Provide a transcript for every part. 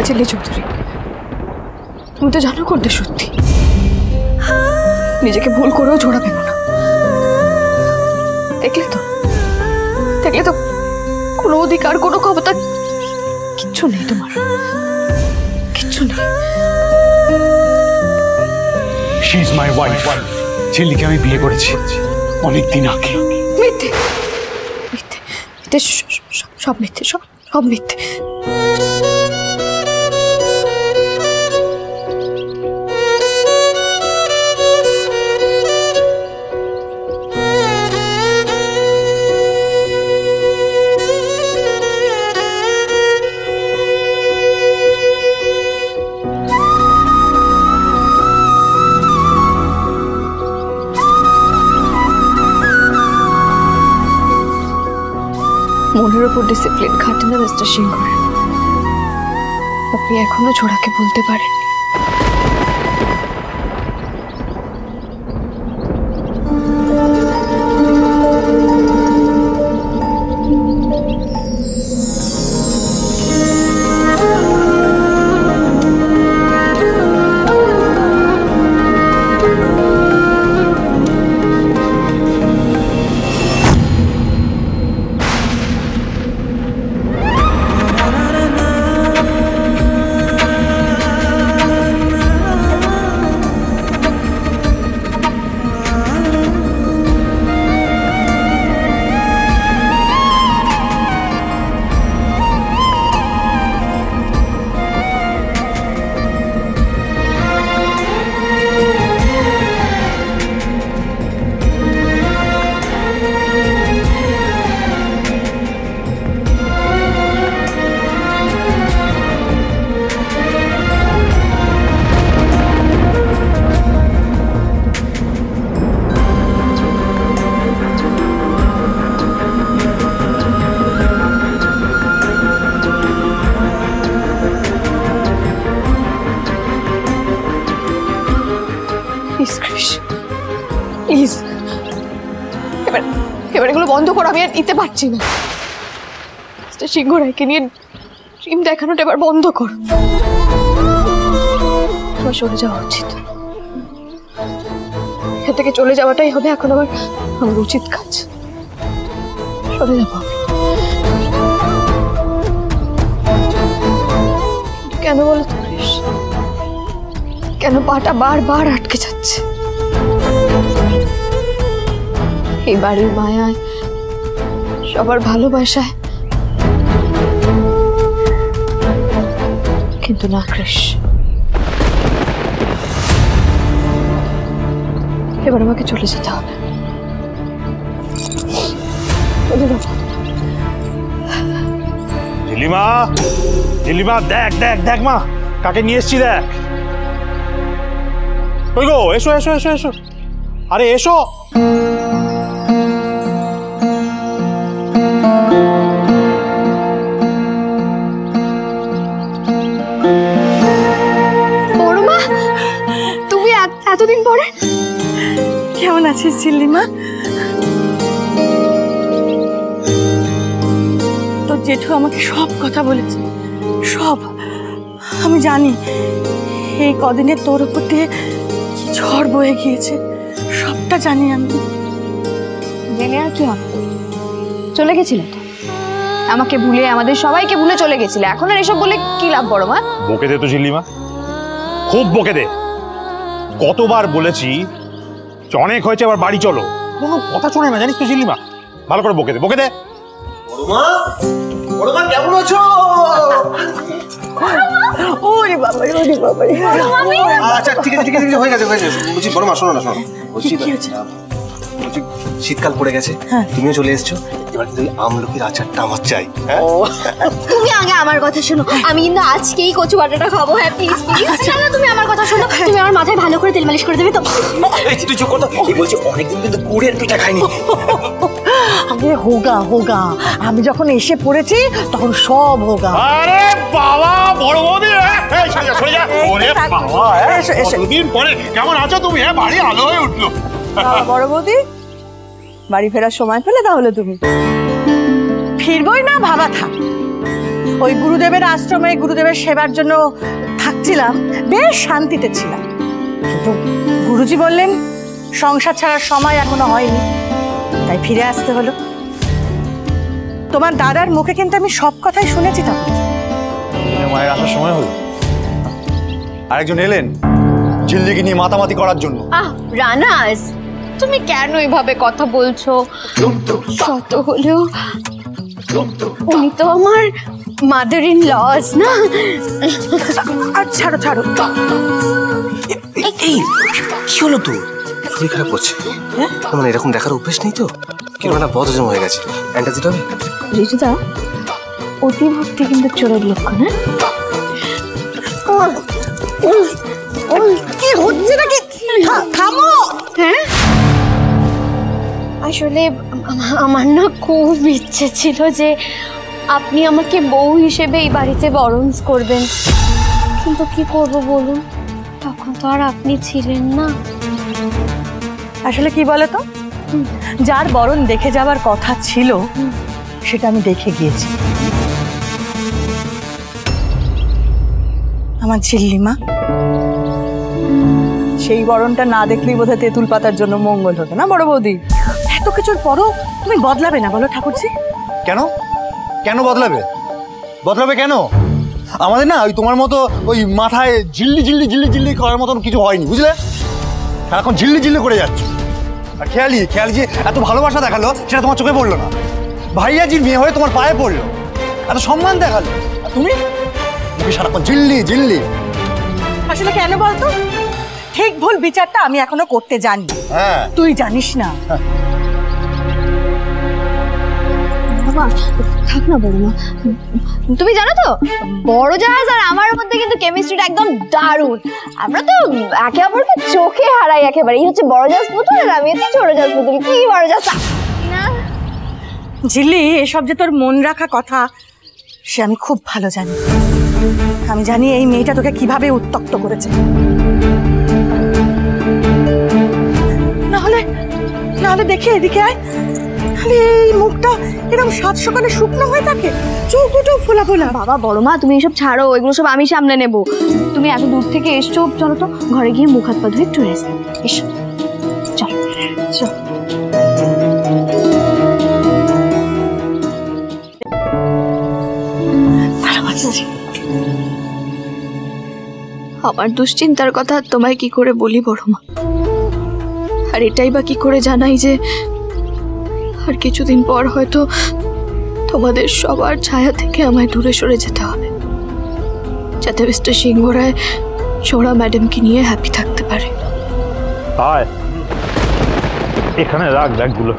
ছেলে চৌধুরী, তুমি তো জানো কোনটা সত্যি। নিজেকে ভুল করেও ঝোড়া পেল না। দেখলে তো কোনো অধিকার, কোনো ক্ষমতা কিচ্ছু নেই তোমার, কিচ্ছু নেই। She is my wife. ছেলেকে আমি বিয়ে করেছি অনেকদিন আগে। মিথ্যে, মিথ্যে, মিথ্যে, সব মিথ্যে, সব মিথ্যে। মনের উপর ডিসিপ্লিন খাটে না মিস্টার সিংহ। আপনি এখনো ছোড়াকে বলতে পারেননি। প্লিজ এবার এগুলো বন্ধ করো, আমি আর নিতে পারছি না। সিংহ রায়কে নিয়ে ড্রিম দেখানোটা এবার বন্ধ করো। তোমার সরে যাওয়া উচিত, এখান থেকে চলে যাওয়াটাই হবে এখন আমার উচিত কাজ। সরে যাবো। কেন বলো তো কৃষ, কেন পাটা বারবার আটকে যাচ্ছে? এই বাড়ির মায়ায়, সবার ভালোবাসায়, কিন্তু না কৃষ, এবার আমাকে চলে যেতে হবে। ঝিলিমা, ঝিলিমা, দেখ দেখ দেখ মা, কাকে নিয়ে এসছি দেখ। ওই গো, এসো এসো এসো এসো, আরে এসো। বড়মা, তুমি এতদিন পরে কেমন আছিস ঝিল্লিমা? তোর জেঠু আমাকে সব কথা বলেছে, সব। আমি জানি এই কদিনে তোর উপর দিয়ে কি ঝড় বয়ে গিয়েছে, সবটা জানি আমি। জেনে আর কি হবে? চলে গেছিলে তো, আমাকে ভুলে, আমাদের সবাইকে ভুলে চলে গেছিলে। এখন আর এসব বলে কি লাভ বড়মা? বকে দে তো ঝিল্লিমা, খুব বকে দে। কতবার বলেছি অনেক হয়েছে, আবার বাড়ি চলো, কোনো কথা শোনে না জানিস তো ঝিল্লিমা। ভালো করে বকে দে, বকে দে। বড়মা, বড়মা কেমন আছো? ওরে বাবা, ওরে বাবা। আচ্ছা ঠিক আছে ঠিক আছে, হয়ে গেছে হয়ে গেছে। বলছি বড়মা শোনো না, শোনো বলছি, শীতকাল পড়ে গেছে, তুমিও চলে এসছো, এবার কিন্তু আমলকির আচারটা আমার চাই। তুমি আগে আমার কথা শোনো, আমি কিন্তু আজকেই কচু বাটাটা খাবো। হ্যাঁ প্লিজ প্লিজ, না তুমি আমার কথা শোনো, তুমি আমার মাথায় ভালো করে তেল মালিশ করে দেবে তো? এই তুই চুপ কর তো, বলছি অনেকদিন কিন্তু গুড়ের পিঠা খাইনি। আরে হোগা হোগা, আমি যখন এসে পড়েছি তখন সব হোগা। আরে বাবা, বড় বৌদি, এই সরে যা সরে যা। ওরে বাবা, কতদিন পরে কেমন আছো তুমি? হ্যাঁ, বাড়ি আলো হয়ে উঠলো। বড় বৌদি, বাড়ি ফেরার সময় পেলে তাহলে? তুমি ফিরবই না ভাবা থাক, ওই গুরুদেবের আশ্রমে গুরুদেবের সেবার জন্য থাকছিলাম, বেশ শান্তিতে ছিলাম। কিন্তু গুরুজি বললেন সংসার ছাড়ার সময় এখনো হয়নি, তাই ফিরে আসতে হলো। তোমার দাদার মুখে কিন্তু আমি সব কথাই শুনেছি। ঠাকুর মায়ের আসার সময় হলো, আরেকজন এলেন ঝিল্লিকে নিয়ে মাতামাতি করার জন্য। রানাস, তুমি কেন এভাবে কথা বলছো? কত হলেও উনি তো আমার মাদার ইন লস না। আর ছাড়ো ছাড়ো, এই কি হলো তো? শরীর খারাপ করছে? মানে এরকম দেখার অভ্যেস নেই তো, কিরকম একটা বদহজম হয়ে গেছে। অ্যান্টাসিড হবে? ঋতুদা, অতিভক্তি কিন্তু চোরের লক্ষণ। কি হচ্ছে নাকি? থামো। হ্যাঁ, আসলে আমার না খুব ইচ্ছে ছিল যে আপনি আমাকে বউ হিসেবে এই বাড়িতে বরণ করবেন, কিন্তু কি করব বলুন, তখন তো আর আপনি ছিলেন না। আসলে কি বলো তো, যার বরণ দেখে যাওয়ার কথা ছিল সেটা আমি দেখে গিয়েছি। আমার ঝিল্লিমা। সেই বরণটা না দেখলেই বোধহয় তেঁতুল পাতার জন্য মঙ্গল হতো না বড় বৌদি। এত কিছুর পরও তুমি বদলাবে না বলো ঠাকুরজি? কেন কেন বদলাবে? বদলাবে কেন? আমাদের না ওই তোমার মতো ওই মাথায় ঝিল্লি ঝিল্লি ঝিল্লি ঝিল্লি করার মতন কিছু হয়নি, বুঝলে? এখন ঝিল্লি ঝিল্লি করে যাচ্ছ। আর খেয়ালি যে এত ভালোবাসা দেখালো সেটা তোমার চোখে পড়লো না। ভাইয়াজির মেয়ে হয়ে তোমার পায়ে পড়লো, এত সম্মান দেখালো, আর তুমি সারাক্ষণ ঝিল্লি ঝিল্লি। আসলে কেন বলতো, ঠিক ভুল বিচারটা আমি এখনো করতে জানি। হ্যাঁ, তুই জানিস না। থাক না বড় মা, তুমি জানো তো বড় জাহাজ আর আমার মধ্যে কিন্তু কেমিস্ট্রিটা একদম দারুণ। আমরা তো একে অপরকে চোখে হারাই একেবারে। এই হচ্ছে বড় জাহাজ পুতুল আর আমি হচ্ছে ছোট জাহাজ পুতুল। কি বড় জাহাজ না ঝিল্লি, এসব যে তোর মন রাখা কথা সে আমি খুব ভালো জানি। আমি জানি এই মেয়েটা তোকে কিভাবে উত্তক্ত করেছে। না হলে দেখে এদিকে আয়। এই মুখটা এরকম সাত সকালে শুকনো হয়ে থাকে, চোখ দুটো ফোলা ফোলা। বাবা বড় মা, তুমি এসব ছাড়ো, এগুলো সব আমি সামলে নেব। তুমি এত দূর থেকে এসছো, চলো তো ঘরে গিয়ে মুখ হাত পা ধুয়ে একটু রেস্ট। এসো চলো চল। আমার দুশ্চিন্তার কথা তোমায় কি করে বলি বড় মা, আর এটাই বা কি করে জানাই যে আর কিছুদিন পর হয়তো তোমাদের সবার ছায়া থেকে আমায় দূরে সরে যেতে হবে, যাতে মিস্টার সিংহ রায় ছোড়া ম্যাডামকে নিয়ে হ্যাপি থাকতে পারে। আয় এখানে রাখ ব্যাগগুলো।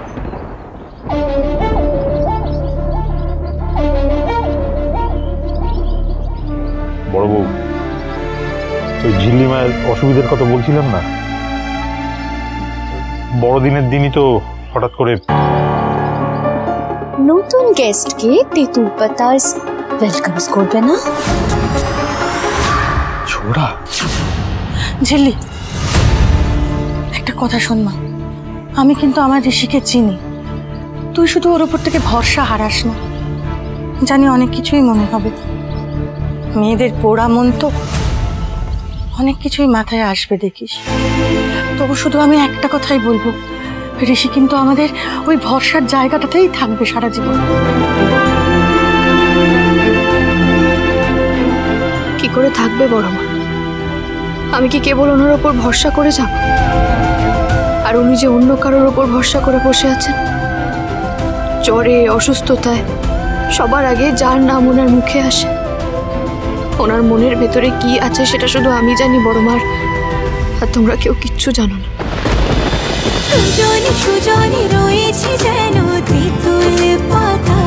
বড় বউ, ওই ঝিল্লি মায়ের অসুবিধার কথা বলছিলাম না, বড়দিনের দিনই তো হঠাৎ করে নতুন গেস্টকে তেঁতুল পাতাস ওয়েলকামস করবে না? ছোড়া। ঝিল্লি, একটা কথা শোন মা, আমি কিন্তু আমার ঋষিকে চিনি। তুই শুধু ওর উপর থেকে ভরসা হারাস না। জানি অনেক কিছুই মনে হবে, মেয়েদের পোড়া মন তো, অনেক কিছুই মাথায় আসবে দেখিস। তবু শুধু আমি একটা কথাই বলবো, ঋষি কিন্তু আমাদের ওই ভরসার জায়গাটাতেই থাকবে সারা জীবন। কি করে থাকবে বড় মা? আমি কি কেবল ওনার ওপর ভরসা করে যাব? আর উনি যে অন্য কারোর ওপর ভরসা করে বসে আছেন, জ্বরে অসুস্থতায় সবার আগে যার নাম ওনার মুখে আসে, ওনার মনের ভেতরে কি আছে সেটা শুধু আমি জানি বড় মার, আর তোমরা কেউ কিচ্ছু জানো না। সুজনে সুজনে রয়েছে যেন তেঁতুল পাতা।